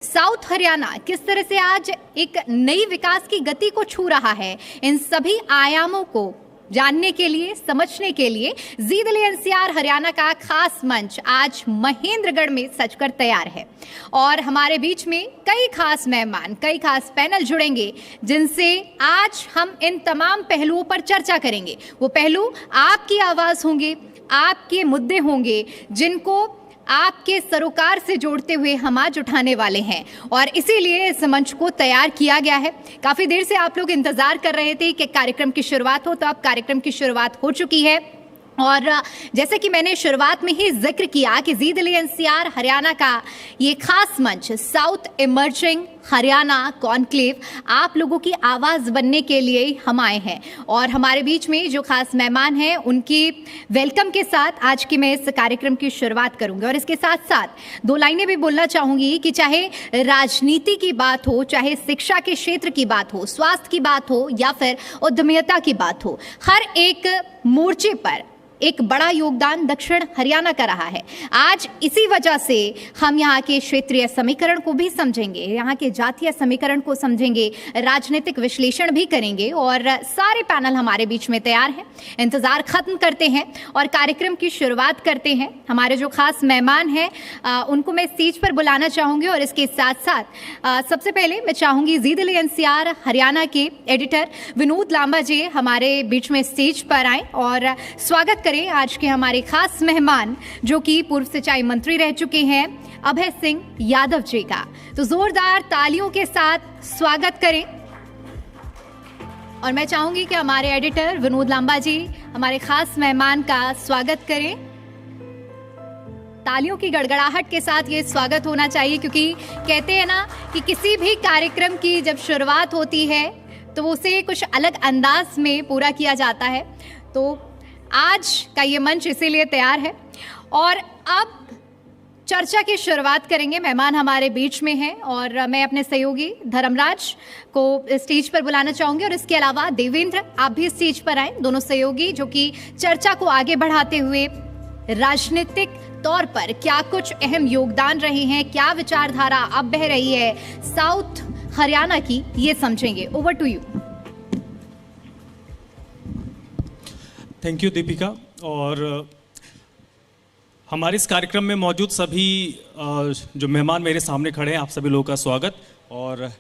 South Haryana किस तरह से आज एक नई विकास की गति को छू रहा है, इन सभी आयामों को जानने के लिए, समझने के लिए जी दिल्ली एनसीआर हरियाणा का खास मंच आज महेंद्रगढ़ में सजकर तैयार है। और हमारे बीच में कई खास मेहमान, कई खास पैनल जुड़ेंगे जिनसे आज हम इन तमाम पहलुओं पर चर्चा करेंगे। वो पहलू आपकी आवाज़ होंगे, आपके मुद्दे होंगे, जिनको आपके सरोकार से जोड़ते हुए हम आज उठाने वाले हैं। और इसीलिए इस मंच को तैयार किया गया है। काफ़ी देर से आप लोग इंतज़ार कर रहे थे कि कार्यक्रम की शुरुआत हो, तो अब कार्यक्रम की शुरुआत हो चुकी है। और जैसे कि मैंने शुरुआत में ही जिक्र किया कि जी दिल्ली एनसीआर हरियाणा का ये खास मंच साउथ इमर्जिंग हरियाणा कॉन्क्लेव आप लोगों की आवाज़ बनने के लिए हम आए हैं। और हमारे बीच में जो खास मेहमान हैं उनकी वेलकम के साथ आज की मैं इस कार्यक्रम की शुरुआत करूंगी। और इसके साथ साथ दो लाइनें भी बोलना चाहूँगी कि चाहे राजनीति की बात हो, चाहे शिक्षा के क्षेत्र की बात हो, स्वास्थ्य की बात हो या फिर उद्यमिता की बात हो, हर एक मोर्चे पर एक बड़ा योगदान दक्षिण हरियाणा का रहा है। आज इसी वजह से हम यहाँ के क्षेत्रीय समीकरण को भी समझेंगे, यहाँ के जातीय समीकरण को समझेंगे, राजनीतिक विश्लेषण भी करेंगे। और सारे पैनल हमारे बीच में तैयार हैं। इंतज़ार खत्म करते हैं और कार्यक्रम की शुरुआत करते हैं। हमारे जो खास मेहमान हैं उनको मैं स्टेज पर बुलाना चाहूँगी। और इसके साथ साथ सबसे पहले मैं चाहूँगी जी दिल्ली एनसीआर हरियाणा के एडिटर विनोद लांबा जी हमारे बीच में स्टेज पर आएँ और स्वागत करें आज के हमारे खास मेहमान जो कि पूर्व सिंचाई मंत्री रह चुके हैं अभय सिंह यादव जी का। तो जोरदार तालियों के साथ स्वागत करें। और मैं चाहूंगी कि हमारे एडिटर विनोद लांबा जी हमारे खास मेहमान का स्वागत करें। तालियों की गड़गड़ाहट के साथ ये स्वागत होना चाहिए, क्योंकि कहते हैं ना कि किसी भी कार्यक्रम की जब शुरुआत होती है तो उसे कुछ अलग अंदाज में पूरा किया जाता है। तो आज का ये मंच इसीलिए तैयार है। और अब चर्चा की शुरुआत करेंगे। मेहमान हमारे बीच में हैं और मैं अपने सहयोगी धर्मराज को स्टेज पर बुलाना चाहूँगी। और इसके अलावा देवेंद्र, आप भी स्टेज पर आएँ। दोनों सहयोगी जो कि चर्चा को आगे बढ़ाते हुए राजनीतिक तौर पर क्या कुछ अहम योगदान रहे हैं, क्या विचारधारा अब बह रही है साउथ हरियाणा की, ये समझेंगे। Over to you. Thank you Deepika. और हमारे इस कार्यक्रम में मौजूद सभी जो मेहमान मेरे सामने खड़े हैं, आप सभी लोगों का स्वागत। और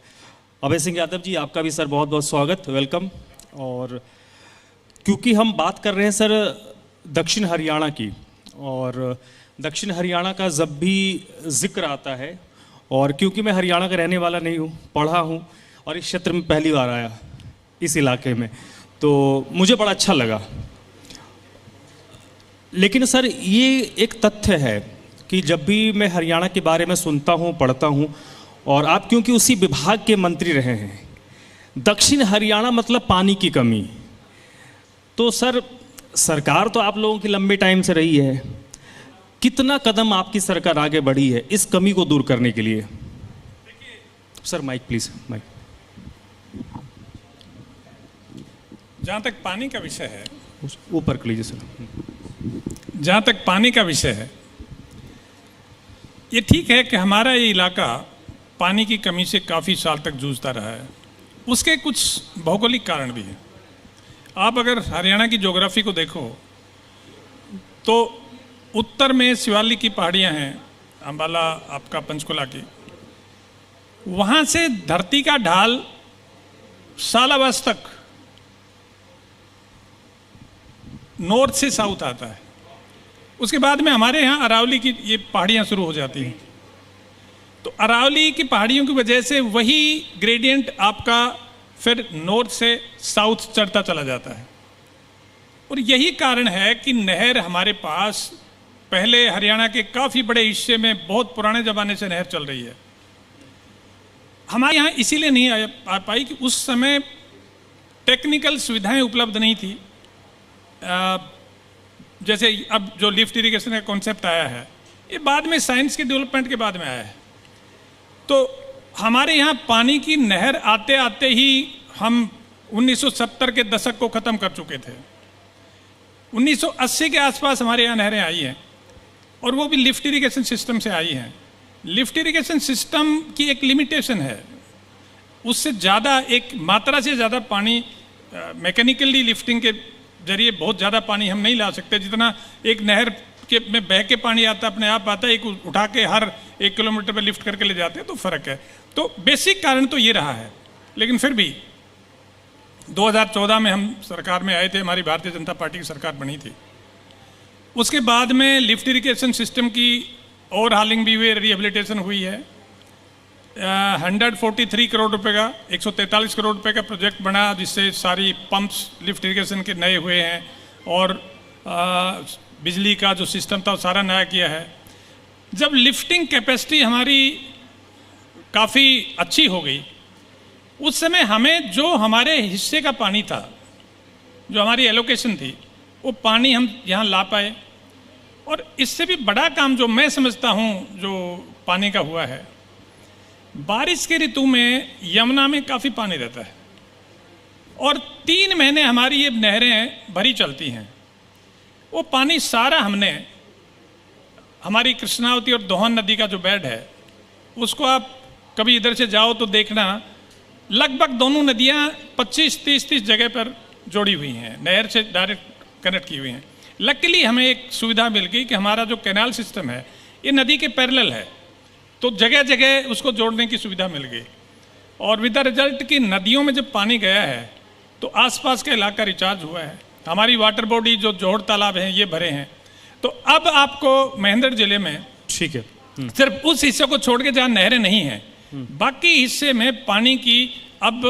अभय सिंह यादव जी, आपका भी सर बहुत बहुत स्वागत, वेलकम। और क्योंकि हम बात कर रहे हैं सर दक्षिण हरियाणा की, और दक्षिण हरियाणा का जब भी जिक्र आता है, और क्योंकि मैं हरियाणा का रहने वाला नहीं हूँ, पढ़ा हूँ और इस क्षेत्र में पहली बार आया इस इलाके में, तो मुझे बड़ा अच्छा लगा। लेकिन सर ये एक तथ्य है कि जब भी मैं हरियाणा के बारे में सुनता हूँ, पढ़ता हूँ, और आप क्योंकि उसी विभाग के मंत्री रहे हैं, दक्षिण हरियाणा मतलब पानी की कमी। तो सर सरकार तो आप लोगों की लंबे टाइम से रही है, कितना कदम आपकी सरकार आगे बढ़ी है इस कमी को दूर करने के लिए? Sir mike please, mike. जहाँ तक पानी का विषय है, ऊपर कर लीजिए सर। जहाँ तक पानी का विषय है, ये ठीक है कि हमारा ये इलाका पानी की कमी से काफ़ी साल तक जूझता रहा है। उसके कुछ भौगोलिक कारण भी हैं। आप अगर हरियाणा की ज्योग्राफी को देखो तो उत्तर में शिवालिक की पहाड़ियाँ हैं, अम्बाला आपका पंचकुला की, वहाँ से धरती का ढाल सालावास तक नॉर्थ से साउथ आता है। उसके बाद में हमारे यहाँ अरावली की ये पहाड़ियाँ शुरू हो जाती हैं। तो अरावली की पहाड़ियों की वजह से वही ग्रेडियंट आपका फिर नॉर्थ से साउथ चढ़ता चला जाता है। और यही कारण है कि नहर हमारे पास पहले हरियाणा के काफ़ी बड़े हिस्से में बहुत पुराने ज़माने से नहर चल रही है। हमारे यहाँ इसीलिए नहीं आ पाई कि उस समय टेक्निकल सुविधाएं उपलब्ध नहीं थी। जैसे अब जो लिफ्ट इरिगेशन का कॉन्सेप्ट आया है, ये बाद में साइंस के डेवलपमेंट के बाद में आया है। तो हमारे यहाँ पानी की नहर आते आते ही हम 1970 के दशक को ख़त्म कर चुके थे। 1980 के आसपास हमारे यहाँ नहरें आई हैं, और वो भी लिफ्ट इरिगेशन सिस्टम से आई हैं। लिफ्ट इरिगेशन सिस्टम की एक लिमिटेशन है, उससे ज़्यादा एक मात्रा से ज़्यादा पानी मैकेनिकली लिफ्टिंग के जरिए बहुत ज़्यादा पानी हम नहीं ला सकते, जितना एक नहर के में बह के पानी आता अपने आप आता है, एक उठा के हर 1 किलोमीटर पे लिफ्ट करके ले जाते हैं, तो फ़र्क है। तो बेसिक कारण तो ये रहा है। लेकिन फिर भी 2014 में हम सरकार में आए थे, हमारी भारतीय जनता पार्टी की सरकार बनी थी। उसके बाद में लिफ्ट इरिगेशन सिस्टम की ओवरहालिंग भी हुई, रिहेबिलिटेशन हुई है। 143 करोड़ रुपए का 143 करोड़ रुपए का प्रोजेक्ट बना, जिससे सारी पंप्स लिफ्ट इरिगेशन के नए हुए हैं और बिजली का जो सिस्टम था वो सारा नया किया है। जब लिफ्टिंग कैपेसिटी हमारी काफ़ी अच्छी हो गई, उस समय हमें जो हमारे हिस्से का पानी था, जो हमारी एलोकेशन थी, वो पानी हम यहाँ ला पाए। और इससे भी बड़ा काम जो मैं समझता हूँ जो पानी का हुआ है, बारिश के ऋतु में यमुना में काफ़ी पानी रहता है और 3 महीने हमारी ये नहरें भरी चलती हैं। वो पानी सारा हमने हमारी कृष्णावती और दोहन नदी का जो बेड है, उसको आप कभी इधर से जाओ तो देखना, लगभग दोनों नदियाँ 25-30 जगह पर जोड़ी हुई हैं, नहर से डायरेक्ट कनेक्ट की हुई हैं। लकीली हमें एक सुविधा मिल गई कि हमारा जो कैनाल सिस्टम है ये नदी के पैरेलल है, तो जगह जगह उसको जोड़ने की सुविधा मिल गई। और विद द रिजल्ट कि नदियों में जब पानी गया है तो आसपास का इलाका रिचार्ज हुआ है। हमारी वाटर बॉडी जो जोड़ तालाब हैं ये भरे हैं। तो अब आपको महेंद्र जिले में ठीक है, सिर्फ उस हिस्से को छोड़ के जहाँ नहरें नहीं हैं, बाकी हिस्से में पानी की अब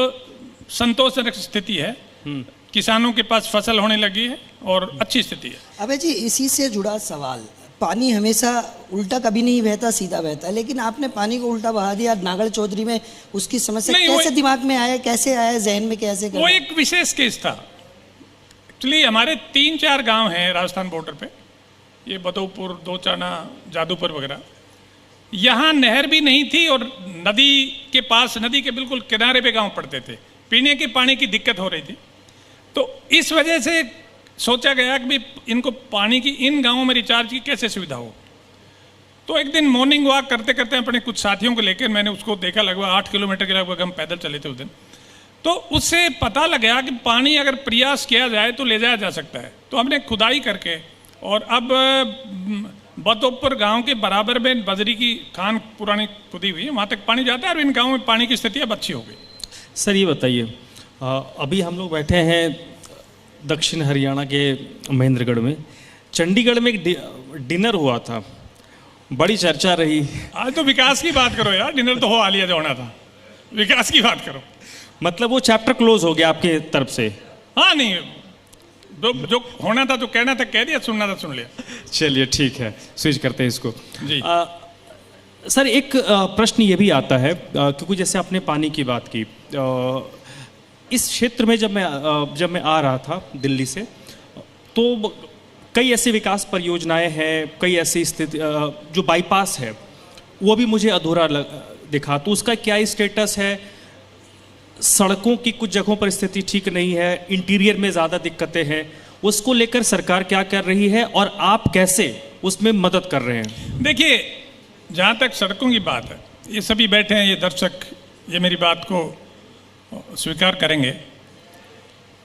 संतोषजनक स्थिति है। किसानों के पास फसल होने लगी है और अच्छी स्थिति है। अबे जी, इसी से जुड़ा सवाल, पानी हमेशा उल्टा कभी नहीं बहता, सीधा बहता है, लेकिन आपने पानी को उल्टा बहा दिया। नागड़ चौधरी में उसकी समस्या कैसे दिमाग में आया, कैसे आया जहन में, कैसे वो एक विशेष केस था। एक्चुअली हमारे 3-4 गांव हैं राजस्थान बॉर्डर पे, ये बदौपुर, दोचाना, जादूपुर वगैरह। यहाँ नहर भी नहीं थी और नदी के पास, नदी के बिल्कुल किनारे पे गांव पड़ते थे, पीने के पानी की दिक्कत हो रही थी। तो इस वजह से सोचा गया कि इनको पानी की इन गांवों में रिचार्ज की कैसे सुविधा हो। तो एक दिन मॉर्निंग वॉक करते करते अपने कुछ साथियों को लेकर मैंने उसको देखा, लगभग 8 किलोमीटर के लगभग हम पैदल चले थे उस दिन। तो उससे पता लगा कि पानी अगर प्रयास किया जाए तो ले जाया जा सकता है। तो हमने खुदाई करके, और अब बदौपुर गांव के बराबर में बजरी की खान पुरानी खुदी हुई है, वहाँ तक पानी जाता है और इन गाँवों में पानी की स्थिति अब अच्छी हो गई। सर ये बताइए, अभी हम लोग बैठे हैं दक्षिण हरियाणा के महेंद्रगढ़ में। चंडीगढ़ में एक डिनर हुआ था, बड़ी चर्चा रही। आज तो विकास की बात करो यार, डिनर तो हो आलिया जो होना था, विकास की बात करो। मतलब वो चैप्टर क्लोज हो गया आपके तरफ से? हाँ, नहीं, जो होना था, जो कहना था कह दिया, सुनना था सुन लिया। चलिए ठीक है, स्विच करते हैं इसको जी। सर एक प्रश्न ये भी आता है, क्योंकि जैसे आपने पानी की बात की, इस क्षेत्र में जब मैं आ रहा था दिल्ली से, तो कई ऐसी विकास परियोजनाएं हैं, कई ऐसी स्थिति, जो बाईपास है वो भी मुझे अधूरा दिखा। तो उसका क्या स्टेटस है? सड़कों की कुछ जगहों पर स्थिति ठीक नहीं है, इंटीरियर में ज़्यादा दिक्कतें हैं, उसको लेकर सरकार क्या कर रही है और आप कैसे उसमें मदद कर रहे हैं? देखिए, जहाँ तक सड़कों की बात है, ये सभी बैठे हैं, ये दर्शक ये मेरी बात को स्वीकार करेंगे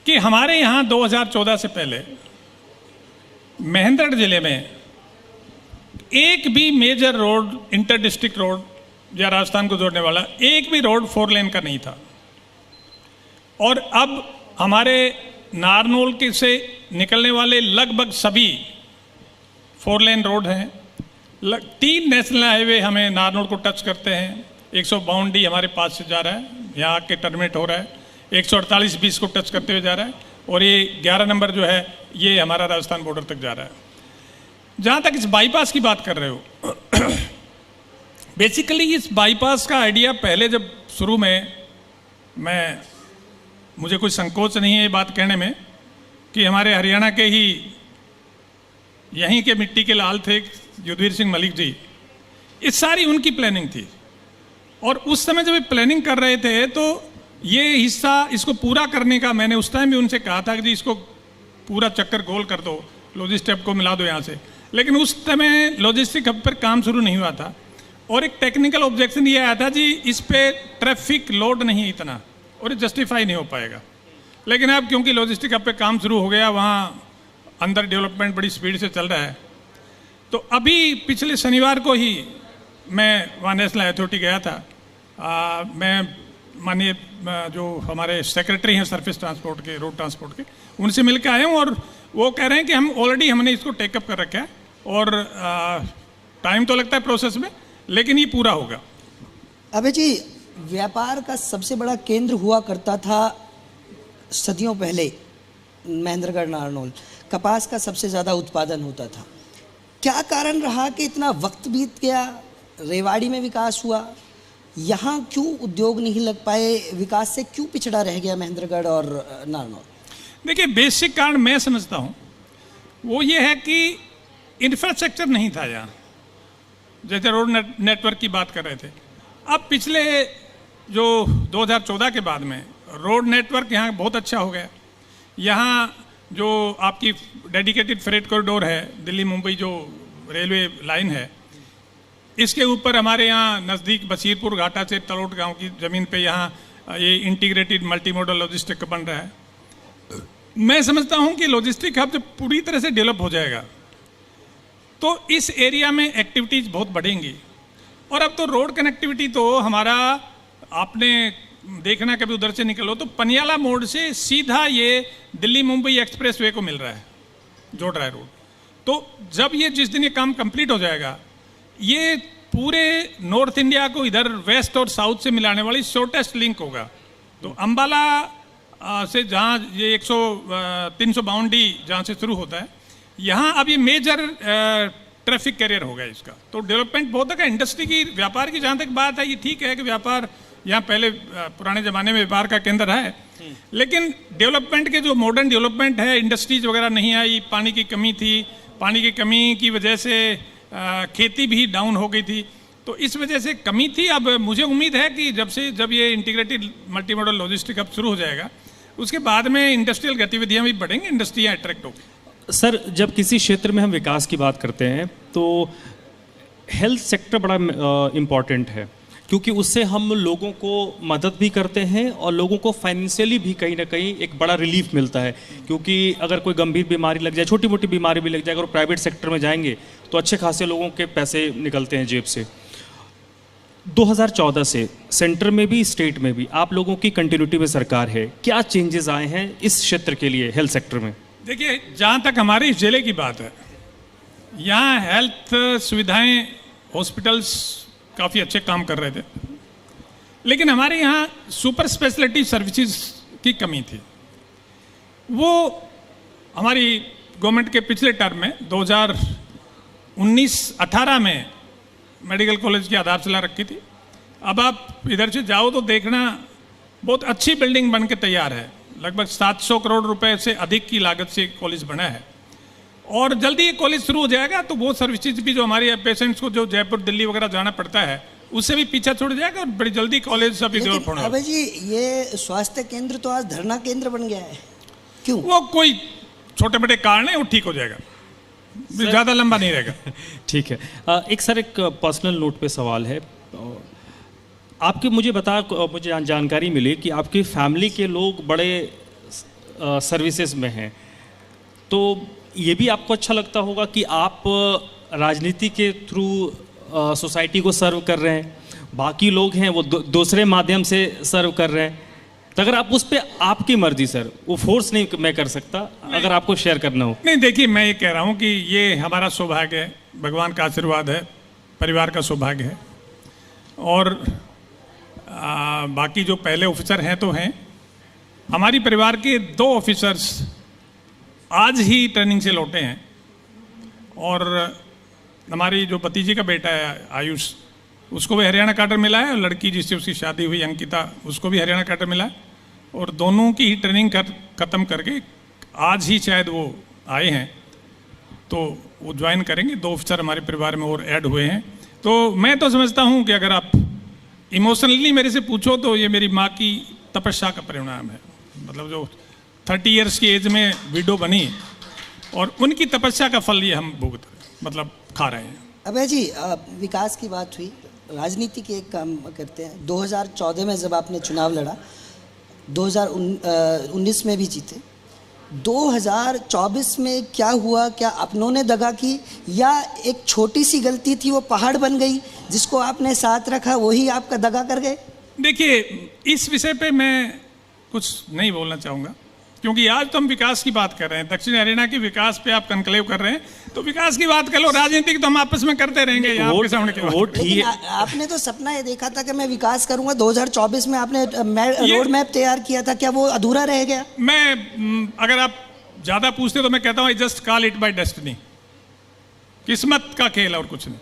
कि हमारे यहाँ 2014 से पहले महेंद्रगढ़ जिले में एक भी major road, inter district road या राजस्थान को जोड़ने वाला एक भी रोड 4 लेन का नहीं था। और अब हमारे नारनौल के से निकलने वाले लगभग सभी 4 लेन रोड हैं। 3 नेशनल हाईवे हमें नारनौल को टच करते हैं। 152D हमारे पास से जा रहा है, यहाँ आके टर्मिनेट हो रहा है। 148-20 को टच करते हुए जा रहा है, और ये 11 नंबर जो है ये हमारा राजस्थान बॉर्डर तक जा रहा है। जहाँ तक इस बाईपास की बात कर रहे हो, बेसिकली इस बाईपास का आइडिया पहले जब शुरू में, मुझे कोई संकोच नहीं है ये बात कहने में कि हमारे हरियाणा के ही यहीं के मिट्टी के लाल थे युद्धवीर सिंह मलिक जी, इस सारी उनकी प्लानिंग थी। और उस समय जब ये प्लानिंग कर रहे थे तो ये हिस्सा, इसको पूरा करने का मैंने उस टाइम भी उनसे कहा था कि जी इसको पूरा चक्कर गोल कर दो, लॉजिस्टिक हब को मिला दो यहाँ से। लेकिन उस समय लॉजिस्टिक हब पर काम शुरू नहीं हुआ था। और एक टेक्निकल ऑब्जेक्शन ये आया था जी, इस पे ट्रैफिक लोड नहीं इतना और ये जस्टिफाई नहीं हो पाएगा। लेकिन अब क्योंकि लॉजिस्टिक हब पे काम शुरू हो गया, वहाँ अंदर डेवलपमेंट बड़ी स्पीड से चल रहा है, तो अभी पिछले शनिवार को ही मैं वहाँ नेशनल अथॉरिटी गया था। मैं माननीय जो हमारे सेक्रेटरी हैं सरफेस ट्रांसपोर्ट के, रोड ट्रांसपोर्ट के, उनसे मिल के आया हूँ और वो कह रहे हैं कि हमने इसको टेकअप कर रखा है और टाइम तो लगता है प्रोसेस में, लेकिन ये पूरा होगा। अबे जी, व्यापार का सबसे बड़ा केंद्र हुआ करता था सदियों पहले महेंद्रगढ़ नारनौल, कपास का सबसे ज़्यादा उत्पादन होता था। क्या कारण रहा कि इतना वक्त बीत गया, रेवाड़ी में विकास हुआ, यहाँ क्यों उद्योग नहीं लग पाए, विकास से क्यों पिछड़ा रह गया महेंद्रगढ़ और नारनौल? देखिए, बेसिक कारण मैं समझता हूँ वो ये है कि इंफ्रास्ट्रक्चर नहीं था यहाँ। जैसे रोड नेटवर्क की बात कर रहे थे, अब पिछले जो 2014 के बाद में रोड नेटवर्क यहाँ बहुत अच्छा हो गया। यहाँ जो आपकी डेडिकेटेड फ्रेट कॉरिडोर है, दिल्ली मुंबई जो रेलवे लाइन है, इसके ऊपर हमारे यहाँ नज़दीक बशीरपुर घाटा से तलोट गांव की ज़मीन पे यहाँ ये इंटीग्रेटेड मल्टी मॉडल लॉजिस्टिक बन रहा है। मैं समझता हूँ कि लॉजिस्टिक हब जब पूरी तरह से डेवलप हो जाएगा तो इस एरिया में एक्टिविटीज़ बहुत बढ़ेंगी। और अब तो रोड कनेक्टिविटी तो हमारा, आपने देखना कभी उधर से निकलो तो पनियाला मोड़ से सीधा ये दिल्ली मुंबई एक्सप्रेस वे को मिल रहा है, जोड़ रहा है रोड। तो जब ये जिस दिन ये काम कंप्लीट हो जाएगा, ये पूरे नॉर्थ इंडिया को इधर वेस्ट और साउथ से मिलाने वाली शॉर्टेस्ट लिंक होगा। तो अंबाला से जहाँ ये 300 बाउंड्री जहाँ से शुरू होता है, यहाँ अब ये मेजर ट्रैफिक कैरियर होगा इसका। तो डेवलपमेंट बहुत है। इंडस्ट्री की, व्यापार की जहाँ तक बात है, ये ठीक है कि व्यापार यहाँ पहले पुराने ज़माने में व्यापार का केंद्र है, लेकिन डेवलपमेंट के जो मॉडर्न डेवलपमेंट है, इंडस्ट्रीज वगैरह नहीं आई, पानी की कमी थी, पानी की कमी की वजह से खेती भी डाउन हो गई थी, तो इस वजह से कमी थी। अब मुझे उम्मीद है कि जब ये integrated multi modal logistic hub शुरू हो जाएगा, उसके बाद में इंडस्ट्रियल गतिविधियाँ भी बढ़ेंगी, इंडस्ट्रियाँ अट्रैक्ट होगी। सर, जब किसी क्षेत्र में हम विकास की बात करते हैं तो हेल्थ सेक्टर बड़ा इम्पॉर्टेंट है, क्योंकि उससे हम लोगों को मदद भी करते हैं और लोगों को फाइनेंशियली भी कहीं ना कहीं एक बड़ा रिलीफ मिलता है। क्योंकि अगर कोई गंभीर बीमारी लग जाए, छोटी मोटी बीमारी भी लग जाए, अगर प्राइवेट सेक्टर में जाएंगे तो अच्छे खासे लोगों के पैसे निकलते हैं जेब से। 2014 से सेंटर में भी स्टेट में भी आप लोगों की कंटिन्यूटी में सरकार है, क्या चेंजेस आए हैं इस क्षेत्र के लिए, हेल्थ सेक्टर में? देखिए, जहाँ तक हमारे इस जिले की बात है, यहाँ हेल्थ सुविधाएं, हॉस्पिटल्स काफ़ी अच्छे काम कर रहे थे, लेकिन हमारे यहाँ सुपर स्पेशलिटी सर्विसेज की कमी थी। वो हमारी गवर्नमेंट के पिछले टर्म में 2019-18 में मेडिकल कॉलेज की आधारशिला रखी थी। अब आप इधर से जाओ तो देखना, बहुत अच्छी बिल्डिंग बन के तैयार है, लगभग 700 करोड़ रुपए से अधिक की लागत से कॉलेज बना है, और जल्दी ये कॉलेज शुरू हो जाएगा तो वो सर्विसेज भी जो हमारे पेशेंट्स को जो जयपुर दिल्ली वगैरह जाना पड़ता है उससे भी पीछा छोड़ जाएगा और बड़ी जल्दी कॉलेज सभी डेवलप होना। अबे जी, ये स्वास्थ्य केंद्र तो आज धरना केंद्र बन गया है, क्यों? वो कोई छोटे बड़े कारण है, वो ठीक हो जाएगा, ज़्यादा लंबा नहीं रहेगा। ठीक है। एक सर, एक पर्सनल नोट पे सवाल है आपके, मुझे जानकारी मिली कि आपकी फैमिली के लोग बड़े सर्विसेज में हैं, तो ये भी आपको अच्छा लगता होगा कि आप राजनीति के थ्रू सोसाइटी को सर्व कर रहे हैं, बाकी लोग हैं वो दूसरे माध्यम से सर्व कर रहे हैं, तो अगर आप उस पर, आपकी मर्जी सर, वो फोर्स नहीं मैं कर सकता, अगर आपको शेयर करना हो। नहीं, देखिए, मैं ये कह रहा हूँ कि ये हमारा सौभाग्य है, भगवान का आशीर्वाद है, परिवार का सौभाग्य है, और बाकी जो पहले ऑफिसर हैं तो हैं। हमारी परिवार के 2 ऑफिसर्स आज ही ट्रेनिंग से लौटे हैं, और हमारी जो भतीजी का बेटा है आयुष, उसको भी हरियाणा कैडर मिला है, और लड़की जिससे उसकी शादी हुई अंकिता, उसको भी हरियाणा कैडर मिला है, और दोनों की ही ट्रेनिंग ख़त्म करके आज ही शायद वो आए हैं, तो वो ज्वाइन करेंगे। 2 ऑफिसर हमारे परिवार में और ऐड हुए हैं। तो मैं तो समझता हूँ कि अगर आप इमोशनली मेरे से पूछो तो ये मेरी माँ की तपस्या का परिणाम है। मतलब जो 30 ईयर्स की एज में विडो बनी, और उनकी तपस्या का फल ये हम भुगत, मतलब खा रहे हैं। अबे जी, विकास की बात हुई, राजनीति के एक काम करते हैं। 2014 में जब आपने चुनाव लड़ा, 2019 में भी जीते, 2024 में क्या हुआ? क्या अपनों ने दगा की या एक छोटी सी गलती थी वो पहाड़ बन गई, जिसको आपने साथ रखा वही आपका दगा कर गए? देखिए, इस विषय पे मैं कुछ नहीं बोलना चाहूँगा, क्योंकि आज तो हम विकास की बात कर रहे हैं, दक्षिण हरियाणा के विकास पे आप कंक्लेव कर रहे हैं, तो विकास की बात कर लो, राजनीति की तो हम आपस में करते रहेंगे यहाँ आपके सामने के बाद। लेकिन आपने तो सपना ये देखा था कि मैं विकास करूंगा, 2024 में आपने रोड मैप तैयार किया था, क्या वो अधूरा रह गया? मैं, अगर आप ज्यादा पूछते तो मैं कहता हूँ, I just call it by destiny, किस्मत का खेल और कुछ नहीं।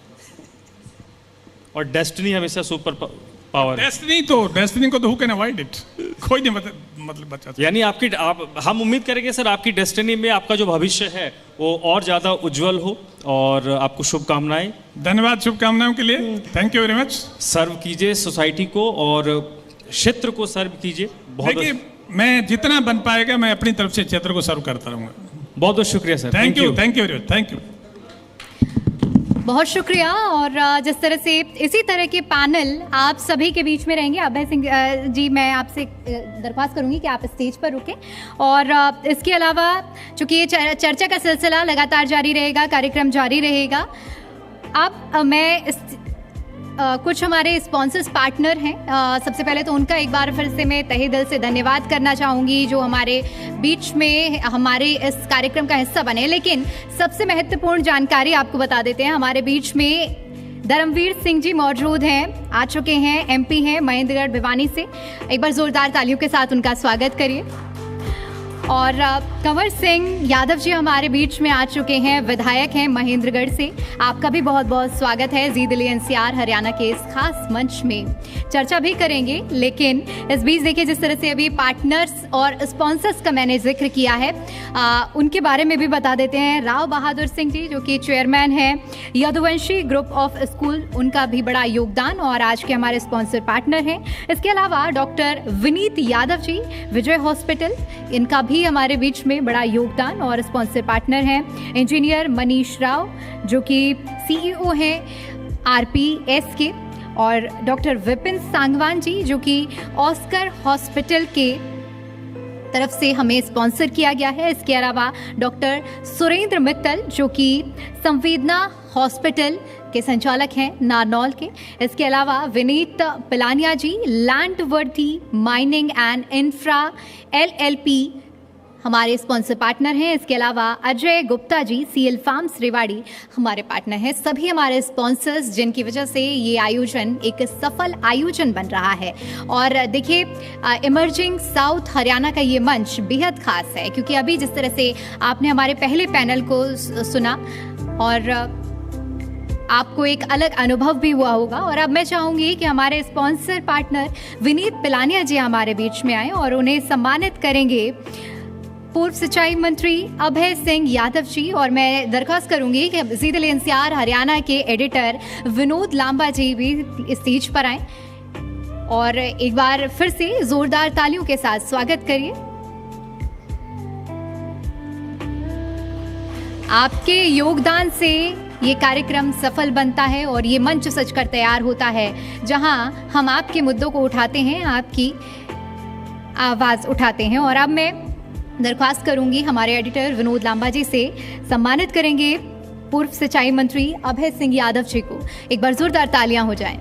और डेस्टिनी हमेशा सुपर पावर है। डेस्टिनी को तो हु कैन अवॉइड इट, कोई नहीं मतलब बचा। यानी हम उम्मीद करेंगे सर आपकी डेस्टिनी में आपका जो भविष्य है वो और ज्यादा उज्जवल हो, और आपको शुभकामनाएं। धन्यवाद शुभकामनाओं के लिए, थैंक यू वेरी मच। सर्व कीजिए सोसाइटी को और क्षेत्र को सर्व कीजिए। देखिए, मैं जितना बन पाएगा मैं अपनी तरफ से क्षेत्र को सर्व करता रहूंगा। बहुत बहुत शुक्रिया sir. Thank you very much, thank you. बहुत शुक्रिया। और जिस तरह से इसी तरह के पैनल आप सभी के बीच में रहेंगे। अभय सिंह जी, मैं आपसे दरख्वास्त करूंगी कि आप स्टेज पर रुकें। और इसके अलावा चूंकि ये चर्चा का सिलसिला लगातार जारी रहेगा, कार्यक्रम जारी रहेगा, अब मैं कुछ हमारे स्पॉन्सर्स पार्टनर हैं, सबसे पहले तो उनका एक बार फिर से मैं तहे दिल से धन्यवाद करना चाहूँगी जो हमारे बीच में हमारे इस कार्यक्रम का हिस्सा बने। लेकिन सबसे महत्वपूर्ण जानकारी आपको बता देते हैं, हमारे बीच में धर्मवीर सिंह जी मौजूद हैं, आ चुके हैं, MP हैं महेंद्रगढ़ भिवानी से। एक बार जोरदार तालियों के साथ उनका स्वागत करिए। और कंवर सिंह यादव जी हमारे बीच में आ चुके हैं, विधायक हैं महेंद्रगढ़ से। आपका भी बहुत बहुत स्वागत है जी दिल्ली NCR हरियाणा के इस खास मंच में। चर्चा भी करेंगे, लेकिन इस बीच देखिए जिस तरह से अभी पार्टनर्स और स्पॉन्सर्स का मैंने जिक्र किया है, उनके बारे में भी बता देते हैं। राव बहादुर सिंह जी जो कि चेयरमैन हैं यदुवंशी ग्रुप ऑफ स्कूल, उनका भी बड़ा योगदान और आज के हमारे स्पॉन्सर पार्टनर हैं। इसके अलावा डॉक्टर विनीत यादव जी विजय हॉस्पिटल, इनका भी हमारे बीच में बड़ा योगदान और स्पॉन्सर पार्टनर हैं। इंजीनियर मनीष राव जो कि CEO हैं RPS के, और डॉक्टर विपिन सांगवान जी जो कि ऑस्कर हॉस्पिटल के तरफ से हमें स्पॉन्सर किया गया है। इसके अलावा डॉक्टर सुरेंद्र मित्तल जो कि संवेदना हॉस्पिटल के संचालक हैं नारनौल के। इसके अलावा विनीत पिलानिया जी लैंडवर्दी माइनिंग एंड इंफ्रा LLP हमारे स्पॉन्सर पार्टनर हैं। इसके अलावा अजय गुप्ता जी CL फार्म्स रेवाड़ी हमारे पार्टनर हैं। सभी हमारे स्पॉन्सर्स जिनकी वजह से ये आयोजन एक सफल आयोजन बन रहा है। और देखिए, इमर्जिंग साउथ हरियाणा का ये मंच बेहद खास है, क्योंकि अभी जिस तरह से आपने हमारे पहले पैनल को सुना और आपको एक अलग अनुभव भी हुआ होगा। और अब मैं चाहूंगी कि हमारे स्पॉन्सर पार्टनर विनीत पिलानिया जी हमारे बीच में आए और उन्हें सम्मानित करेंगे पूर्व सिंचाई मंत्री अभय सिंह यादव जी। और मैं दरख्वास्त करूंगी कि जी दिल्ली NCR हरियाणा के एडिटर विनोद लांबा जी भी स्टेज पर आए और एक बार फिर से जोरदार तालियों के साथ स्वागत करिए। आपके योगदान से ये कार्यक्रम सफल बनता है और ये मंच सजकर तैयार होता है, जहां हम आपके मुद्दों को उठाते हैं, आपकी आवाज़ उठाते हैं। और अब मैं दरख्वास्त करूंगी हमारे एडिटर विनोद लांबा जी से, सम्मानित करेंगे पूर्व सिंचाई मंत्री अभय सिंह यादव जी को। एक बार जोरदार तालियां हो जाएं।